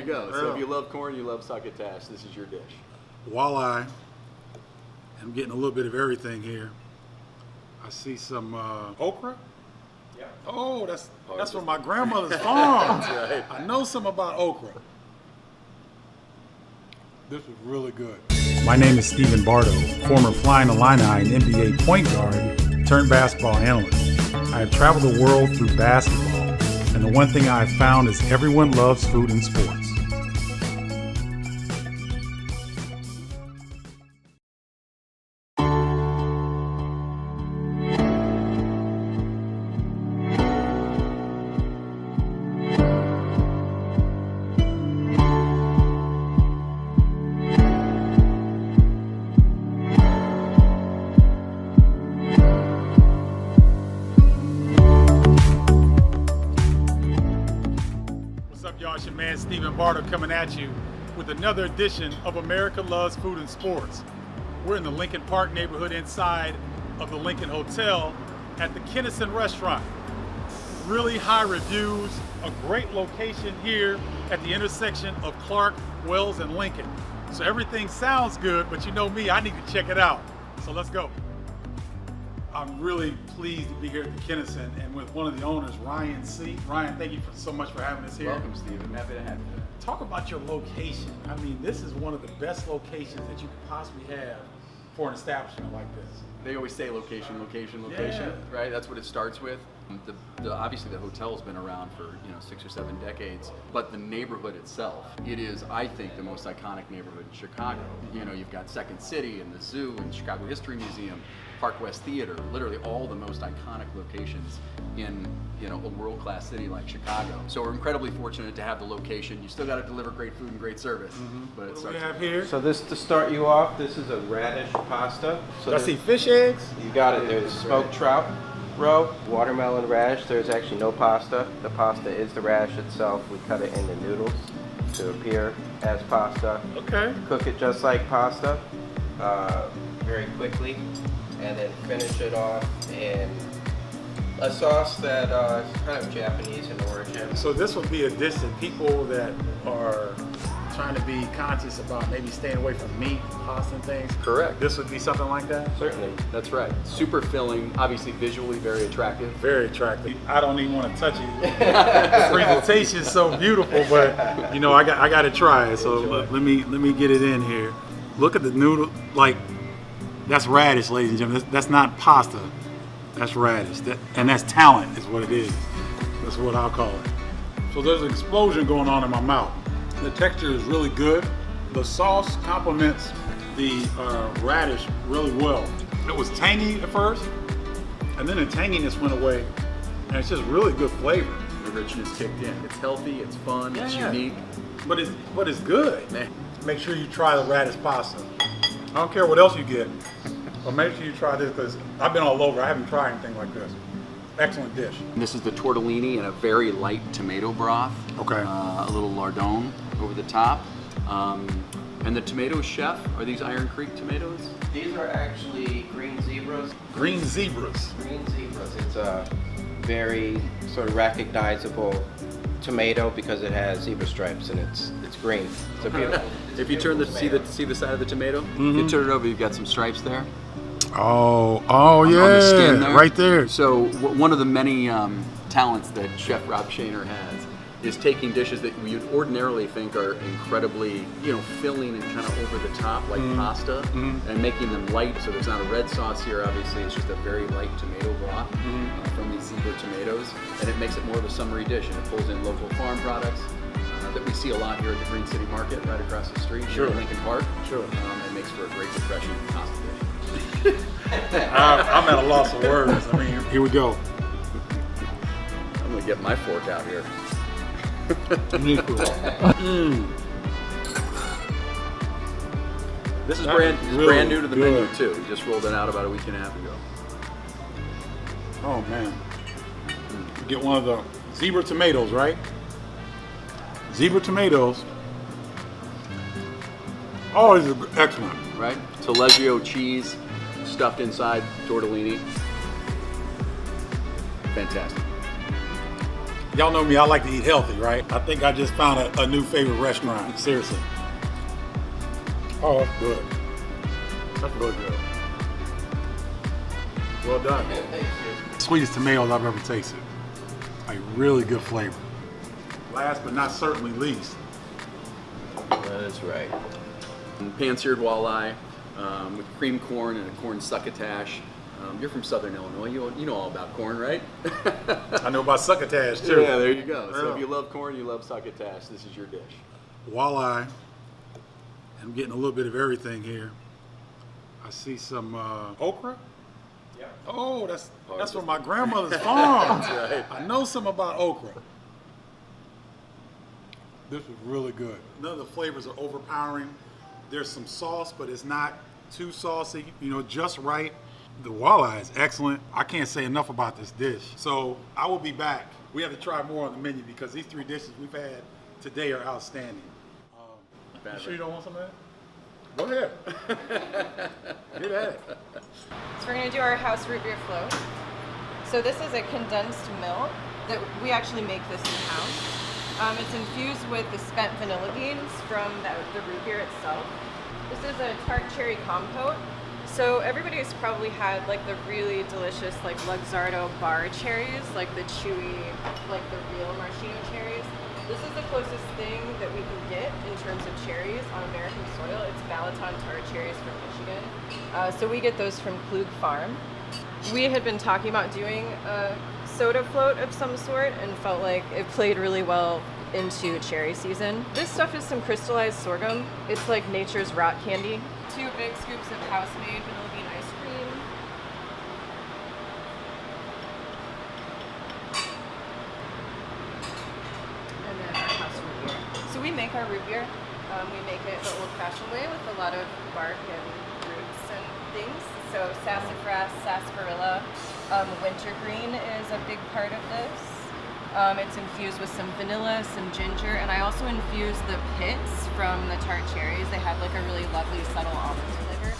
go. So if you love corn, you love succotash, this is your dish. Walleye. I'm getting a little bit of everything here. I see some okra. Yeah. Oh, that's from my grandmother's farm. That's right. I know something about okra. This is really good. My name is Stephen Bardo, former Flying Illini and NBA point guard turned basketball analyst. I have traveled the world through basketball, and the one thing I have found is everyone loves food and sports. It's your man Stephen Bardo coming at you with another edition of America Loves Food and Sports. We're in the Lincoln Park neighborhood inside of the Lincoln Hotel at the Kennison restaurant. Really high reviews, a great location here at the intersection of Clark, Wells, and Lincoln. So everything sounds good, but you know me, I need to check it out. So let's go. I'm really pleased to be here at the Kennison and with one of the owners, Ryan C. Ryan, thank you so much for having us here. Welcome, Steve. I'm happy to have you. Talk about your location. I mean, this is one of the best locations that you could possibly have for an establishment like this. They always say location, location, Yeah. right? That's what it starts with. Obviously, the hotel's been around for 6 or 7 decades, but the neighborhood itself, it is, I think, the most iconic neighborhood in Chicago. You've got Second City and the Zoo and Chicago History Museum, Park West Theater, literally all the most iconic locations in a world-class city like Chicago. So we're incredibly fortunate to have the location. You still got to deliver great food and great service, but it What do starts we have here? So this, to start you off, this is a radish pasta. So I see fish eggs. you got it. There's smoked trout roe, watermelon radish. There's actually no pasta. The pasta is the radish itself. We cut it into noodles to appear as pasta. Okay. Cook it just like pasta, very quickly, and then finish it off in a sauce that is kind of Japanese in origin. So this would be a dish that people that are trying to be conscious about maybe staying away from meat, pasta and things. Correct. This would be something like that? Certainly. That's right. Super filling, obviously visually very attractive. Very attractive. I don't even want to touch it. The presentation is so beautiful, but I got to try it. So let me get it in here. Look at the noodle, like that's radish, ladies and gentlemen. That's not pasta. That's radish. And that's talent is what it is. That's what I'll call it. So there's an explosion going on in my mouth. The texture is really good. The sauce complements the radish really well. It was tangy at first, and then the tanginess went away, and it's just really good flavor. The richness kicked in. It's healthy, it's fun, it's unique. But it's good. Man. Make sure you try the radish pasta. I don't care what else you get, but make sure you try this because I've been all over. I haven't tried anything like this. Excellent dish. This is the tortellini in a very light tomato broth. Okay. A little lardon over the top. And the tomatoes, chef, are these Iron Creek tomatoes? These are actually green zebras. Green zebras. Green zebras. It's a very sort of recognizable tomato because it has zebra stripes and it's green. It's a beautiful. If you turn see the side of the tomato, you turn it over, you've got some stripes there. Oh on yeah, the skin there. right there. So one of the many talents that Chef Rob Shaner has is taking dishes that you'd ordinarily think are incredibly, filling and kind of over the top, like pasta, and making them light. So there's not a red sauce here, obviously. It's just a very light tomato broth from these zebra tomatoes, and it makes it more of a summery dish. And it pulls in local farm products that we see a lot here at the Green City Market, right across the street here in Lincoln Park. Sure. It makes for a great, refreshing pasta dish. I'm at a loss of words. I mean, here we go. I'm gonna get my fork out here. This is brand new to the menu too. We just rolled it out about a week and a half ago. Oh man. Get one of the zebra tomatoes, right? Zebra tomatoes. Oh, these are excellent. Right? Taleggio cheese stuffed inside tortellini. Fantastic. Y'all know me, I like to eat healthy, right? I think I just found a new favorite restaurant, seriously. Oh, that's good. That's really good. Well done. Thank you. Sweetest tomatoes I've ever tasted. Like really good flavor. Last but not certainly least. That is right. Pan-seared walleye with cream corn and a corn succotash. You're from Southern Illinois. You know all about corn, right? I know about succotash too. Yeah, there you go. So Yeah. if you love corn, you love succotash, this is your dish. Walleye. I'm getting a little bit of everything here. I see some okra. Yeah. Oh, that's from my grandmother's farm. That's right. I know something about okra. This is really good. None of the flavors are overpowering. There's some sauce, but it's not too saucy, just right. The walleye is excellent. I can't say enough about this dish. So I will be back. We have to try more on the menu because these 3 dishes we've had today are outstanding. You sure you don't want some of that? Go ahead. Get at it. So we're going to do our house root beer float. So this is a condensed milk that we actually make this in-house. It's infused with the spent vanilla beans from the root beer itself. This is a tart cherry compote. So everybody has probably had like the really delicious like Luxardo bar cherries, like the chewy, like the real maraschino cherries. This is the closest thing that we can get in terms of cherries on American soil. It's Balaton tart cherries from Michigan. So we get those from Klug Farm. We had been talking about doing a soda float of some sort and felt like it played really well into cherry season. This stuff is some crystallized sorghum. It's like nature's rock candy. 2 big scoops of house-made vanilla bean ice cream. And then our house root beer. So we make our root beer. We make it the old-fashioned way with a lot of bark and roots and things. So sassafras, sarsaparilla, wintergreen is a big part of this. It's infused with some vanilla, some ginger, and I also infuse the pits from the tart cherries. They have like a really lovely subtle almond flavor.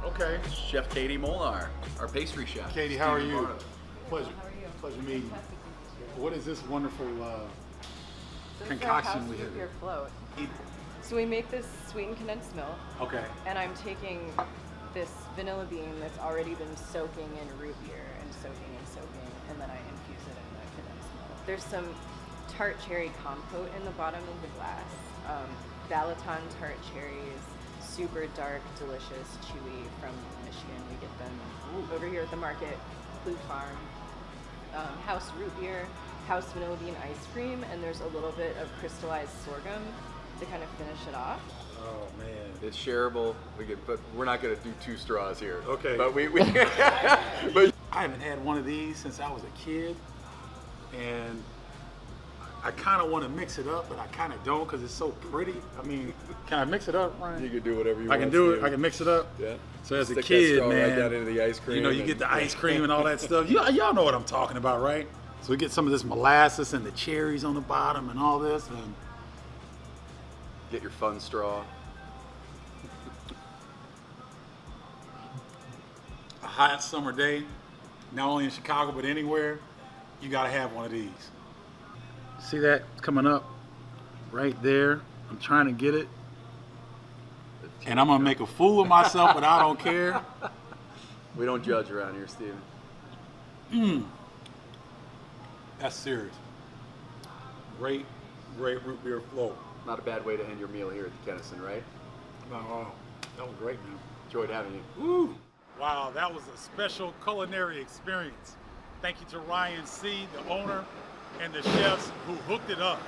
Okay. Chef Katie Molnar, our pastry chef. Katie, how are Stephen you? Bardo. Pleasure. How are you? Pleasure meeting you. What is this wonderful This concoction is we our house have root beer float. here? So we make this sweetened condensed milk, Okay. and I'm taking this vanilla bean that's already been soaking in root beer and soaking, and then I infuse it in the condensed milk. There's some tart cherry compote in the bottom of the glass. Balaton tart cherries, super dark, delicious, chewy from Michigan. We get them over here at the market, Klug Farm. House root beer, house vanilla bean ice cream, and there's a little bit of crystallized sorghum to kind of finish it off. Oh man. It's shareable, but we're not going to do 2 straws here. Okay. But we But I haven't had one of these since I was a kid, and I kind of want to mix it up, but I kind of don't because it's so pretty. I mean, can I mix it up, Ryan? you can do whatever you I want. can do it. Steve. I can mix it up. Yeah. So as a Stick that kid, straw man, right down into the ice cream. you and- get the ice cream and all that stuff. Y'all know what I'm talking about, right? So we get some of this molasses and the cherries on the bottom and all this, and Get your fun straw. a hot summer day, not only in Chicago but anywhere, you gotta have one of these. See that coming up right there? I'm trying to get it, and I'm gonna make a fool of myself, but I don't care. We don't judge around here, Steven. That's serious. Great root beer float. Not a bad way to end your meal here at the Kennison, right? Oh, that was great, man. Enjoyed having you. Woo! Wow, that was a special culinary experience. Thank you to Ryan C., the owner, and the chefs who hooked it up.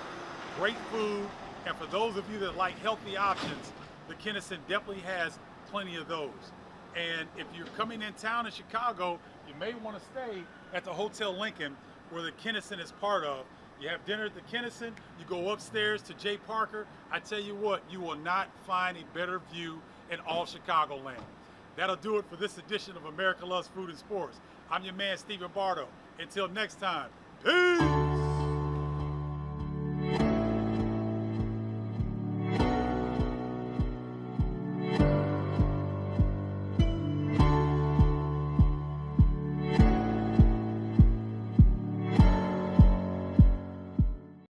Great food, and for those of you that like healthy options, the Kennison definitely has plenty of those. And if you're coming in town in Chicago, you may want to stay at the Hotel Lincoln, where the Kennison is part of. You have dinner at the Kennison, you go upstairs to Jay Parker. I tell you what, you will not find a better view in all Chicagoland. That'll do it for this edition of America Loves Food and Sports. I'm your man, Stephen Bardo. Until next time, peace!